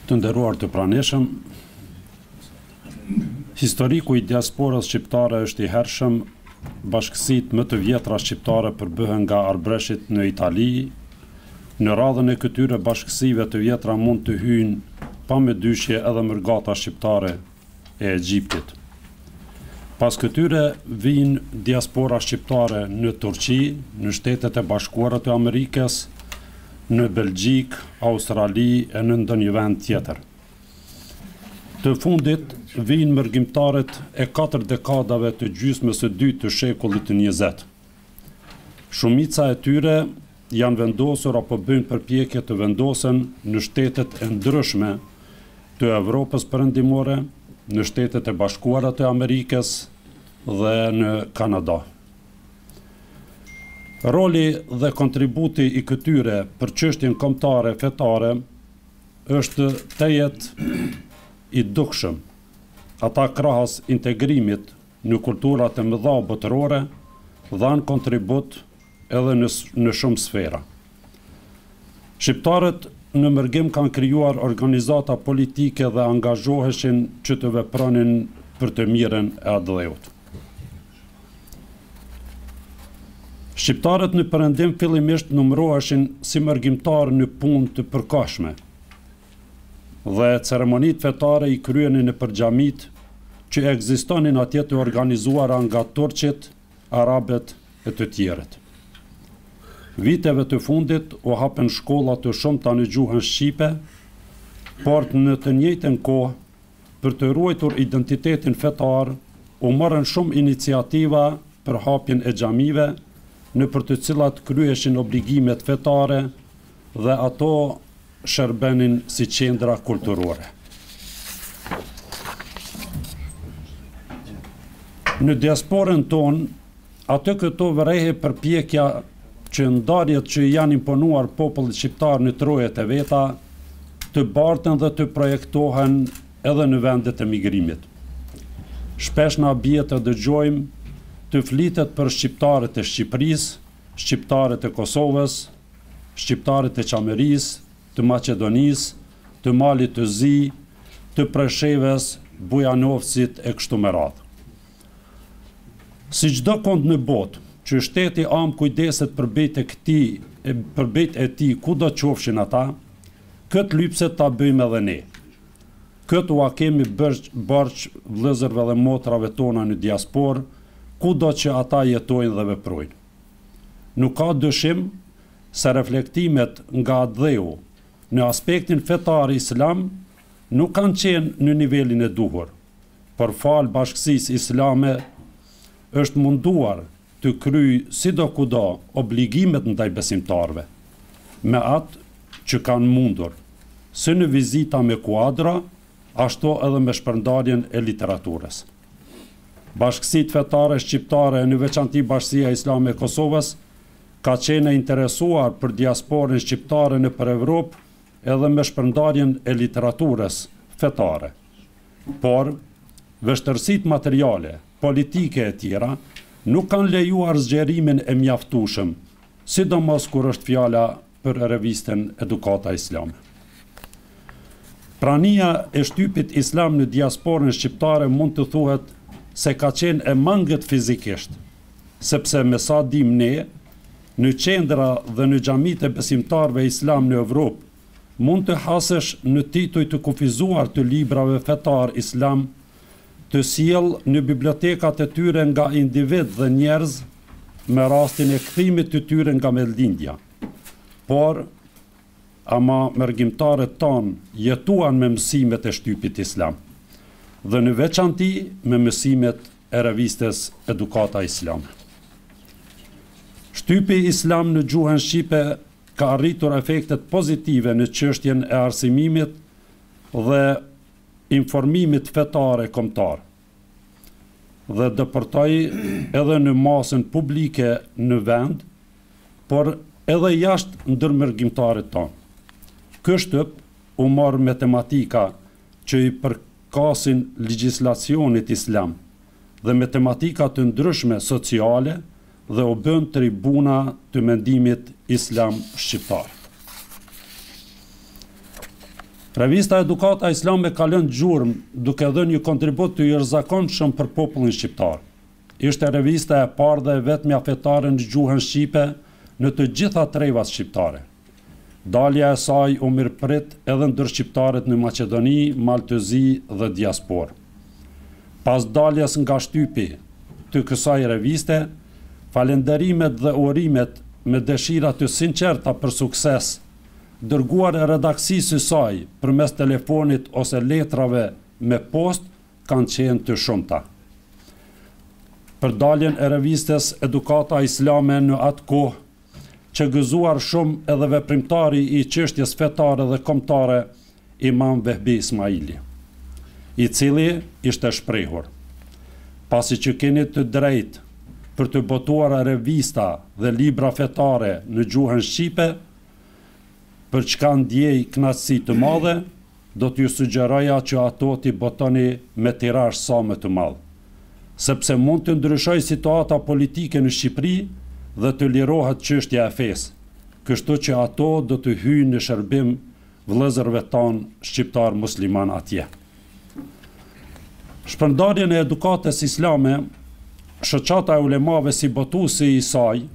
Të nderuar të pranishëm, historiku i diasporës shqiptare është i hershëm. Bashkësitë më të vjetra shqiptare përbëhen nga arbreshit në Itali. Në radhën e këtyre bashkësive të vjetra mund të hyjnë pa me dyshje edhe mërgata shqiptare e Egjiptit. Pas këtyre vijnë diaspora shqiptare në Turqi, në Shtetet e Bashkuara të Amerikës, në Belgjik, Australi e në ndonjë vend tjetër. Të fundit vijnë mërgjimtarët e 4 dekadave të gjysmës së dytë të shekullit të 20. Shumica e tyre janë vendosur apo bëjnë përpjekje të vendosen në shtetet e ndryshme të Evropës perëndimore, në Shtetet e Bashkuara të Amerikës dhe në Kanada. Roli dhe kontributi i këtyre për çështjen kombëtare fetare është tejet i dukshëm. Ata krahas integrimit në kulturat e mëdha botërore dhanë kontribut edhe në shumë sfera. Shqiptarët në mërgim kanë krijuar organizata politike dhe angazhoheshin që të vepronin për të mirën e atdheut. Shqiptarët në perëndim fillimisht numëroheshin si mërgjimtarë në punë të përkohshme dhe ceremonitë fetare i kryenin në xhamit që ekzistonin atje të organizuara nga turqit, arabët e të tjerët. Viteve të fundit u hapen shkolla të shumta në gjuhën shqipe, por në të njëjtën kohë për të ruajtur identitetin fetar u morën shumë iniciativa për hapjen e xhamive, në për të cilat kryeshin obligimet fetare dhe ato shërbenin si qendra kulturore. Në diasporën tonë, atë këto vërehe përpjekja që ndarjet që janë imponuar popullit shqiptar në trojet e veta, të bartën dhe të projektohen edhe në vendet e migrimit. Shpesh na bie të dëgjojmë të flitet për shqiptarët e Shqipërisë, shqiptarët e Kosovës, shqiptarët e Çamerisë, të Maqedonisë, të Malit të Zi, të Preshevës, Bujanovcit e kështu me radhë. Si çdo kond në botë, që shteti am kujdeset për bejt e tij kudo qofshin ata, këtë lypse ta bëjmë edhe ne. Këtë ua kemi barq vëllezërve dhe motrave tona në diasporë, kudo që ata jetojnë dhe veprojnë. Nuk ka dyshim se reflektimet nga atdheu në aspektin fetar islam nuk kanë qenë në nivelin e duhur. Për fal bashkësisë islame është munduar të kryej sidokudo obligimet ndaj besimtarëve, me atë që kanë mundur, si në vizita me kuadra, ashtu edhe me shpërndarjen e literaturës. Bashkësitë fetare shqiptare, në veçanti Bashkësia Islame e Kosovës, ka qenë interesuar për diasporën shqiptare nëpër Evropë edhe me shpërndarjen e literaturës fetare. Por, vështërsitë materiale, politike e tjera, nuk kanë lejuar zgjerimin e mjaftueshëm, sidomos kur është fjala për revistën Edukata Islame. Prania e shtypit islam në diasporën shqiptare mund të thuhet se ka qenë e mangët fizikisht, sepse me sa dim ne, në qendra dhe në xhamit e besimtarëve islam në Evropë, mund të hasesh në tituj të kufizuar të librave fetar islam, të sjell në bibliotekat e tyre nga individ dhe njerëz, me rastin e kthimit të tyre nga mellindja. Por, ama mërgjimtarët tanë jetuan me mësimet e shtypit islam, dhe në veçanti me mësimet e revistes Edukata Islame. Shtypi islam në gjuhën shqipe ka arritur efektet pozitive në çështjen e arsimimit dhe informimit fetare kombëtar, dhe dëpërtoi edhe në masën publike në vend, por edhe jashtë ndërmërgjimtarit tonë. Ky shtyp u mor matematika që i përkasin legjislacionit islam dhe matematika të ndryshme sociale dhe u bën tribuna të mendimit islam shqiptar. Revista Edukata Islame ka lënë gjurmë duke dhënë një kontribut të jashtëzakonshëm për popullin shqiptar. Ishte revista e parë dhe vetmja fetare në gjuhën shqipe në të gjitha trevat shqiptare. Dalja e saj u mirëprit edhe ndër shqiptarët në Maqedoni, Maltëzi dhe diasporë. Pas daljes nga shtypi të kësaj reviste, falenderimet dhe urimet me dëshira të sinqerta për sukses, dërguar e redaksisë saj përmes telefonit ose letrave me post, kanë qenë të shumta. Për daljen e revistes Edukata Islame në atë kohë, që gëzuar shumë edhe veprimtari i çështjes fetare dhe kombëtare Imam Vehbi Ismaili, i cili ishte shprehur: pasi që keni të drejtë për të botuar revista dhe libra fetare në gjuhën shqipe, për çka ndjej kënaqësi të madhe, do t'ju sugjeroja që ato t'i botoni me tirazh sa më të madh, sepse mund të ndryshojë situata politike në Shqipëri dhe të lirohet çështja e fesë, kështu që ato do të hyjnë në shërbim vëllezërve tanë shqiptar musliman atje. Shpërndarjen e edukatës islame, shoqata e ulemave si botuesi i saj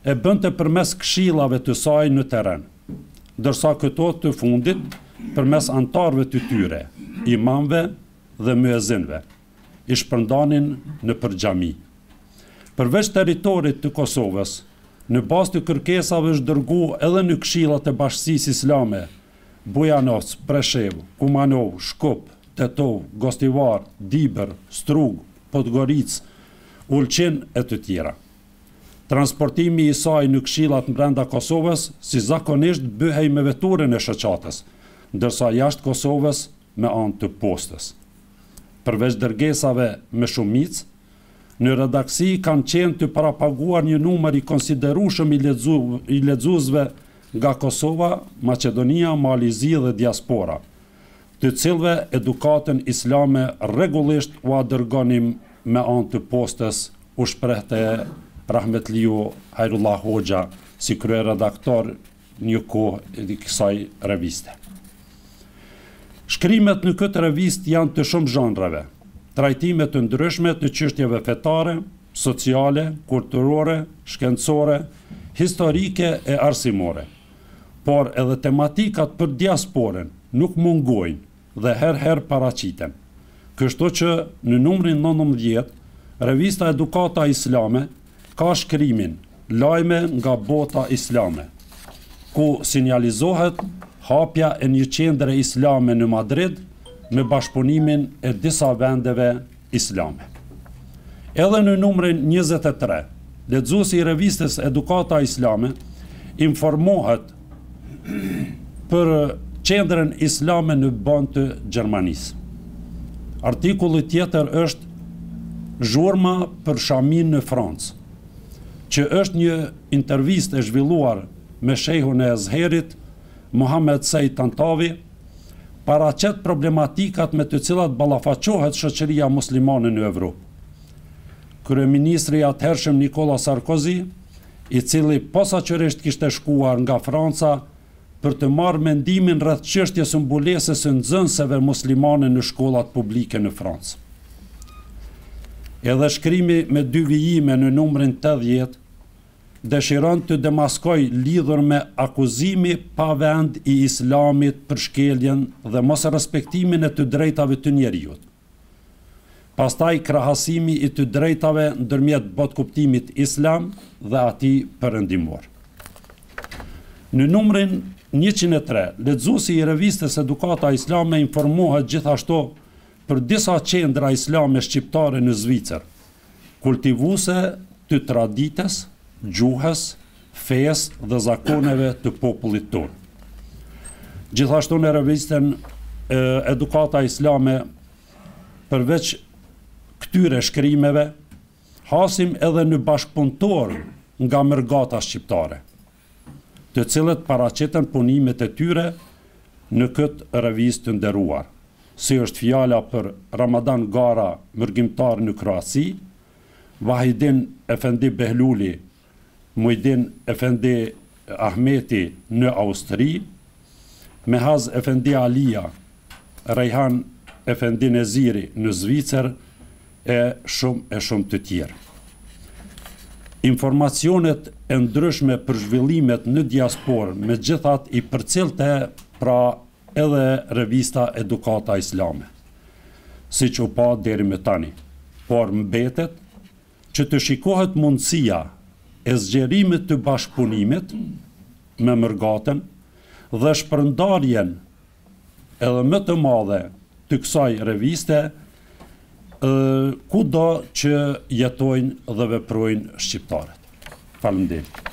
e bënte përmes këshillave të saj në terren, ndërsa këto të fundit përmes antarëve të tyre, imamve dhe myezinëve, i shpërndanin në përxhami. Përveç territorit të Kosovës, në bazë të kërkesave është dërgu edhe në këshillat e Bashkisë Islame, Bujanovac, Preshev, Kumanov, Shkup, Tetov, Gostivar, Diber, Strug, Podgoric, Ulqin e të tjera. Transportimi i saj në këshillat brenda Kosovës si zakonisht bëhej me veturën e shoqatës, ndërsa jashtë Kosovës me anë të postës. Përveç dërgesave me shumicë, në redaksi kanë qenë të parapaguar një numër i konsiderueshëm i lexuesve nga Kosova, Maqedonia, Malizi dhe diaspora, të cilëve edukatën islame rregullisht u dërgonim me anë të postës, u shprehte Rahmetliu Hajrullah Hoxha si kryeredaktor një kohë i kësaj reviste. Shkrimet në këtë revistë janë të shumë zhanreve, trajtime të ndryshme të çështjeve fetare, sociale, kulturore, shkencore, historike e arsimore, por edhe tematikat për diasporën nuk mungojnë dhe herë paraqiten. Kështu që në numrin 19, revista Edukata Islame ka shkrimin Lajme nga bota islame, ku sinjalizohet hapja e një qendre islame në Madrid me bashkëpunimin e disa vendeve islame. Edhe në numrin 23, lexuesi i revistës Edukata Islame informohet për qendrën islame në Bonn të Gjermanisë. Artikulli tjetër është Zhurma për Shamin në Francë, që është një intervistë e zhvilluar me shehun e Azherit, Mohamed Sejt Tantavi, paraqet problematikat me të cilat ballafaqohet shoqëria muslimane në Evropë. Kryeministri i atëhershëm Nicola Sarkozy, i cili posaçërisht kishte shkuar nga Franca për të marrë mendimin rreth çështjes së mbulesës së nxënëseve muslimane në shkollat publike në Francë. Edhe shkrimi me 2 vijime në numrin 80 dëshiron të demaskoj lidhur me akuzimi pa vend i islamit për shkeljen dhe mos respektimin e të drejtave të njerëzit. Pastaj krahasimi i të drejtave ndërmjet botkuptimit islam dhe atij perëndimor. Në numrin 103, lexuesi i revistës Edukata Islame informohet gjithashtu për disa qendra islame shqiptare në Zvicër, kultivuese të traditës, gjuhës, fesë dhe zakoneve të popullit tonë. Gjithashtu në revistën Edukata Islame, përveç këtyre shkrimeve, hasim edhe në bashkëpunëtor nga mërgata shqiptare, të cilët paraqiten punimet e tyre në këtë revistë të nderuar, si është fjala për Ramadan Gara, mërgjimtar në Kroaci, Vahidin Efendi Behluli, Mujdin Efendi Ahmeti në Austri, Mehaz Efendi Alia, Rejhan Efendi Neziri në Zvicër e shumë të tjerë. Informacionet e ndryshme për zhvillimet në diasporë me gjithat i përcilte pra edhe revista Edukata Islame, si që u pa deri me tani, por mbetet që të shikohet mundësia e zgjerimit të bashkëpunimit me Mërgatën dhe shpërndarjen edhe më të madhe të kësaj reviste kudo që jetojnë dhe veprojnë shqiptarët. Faleminderit.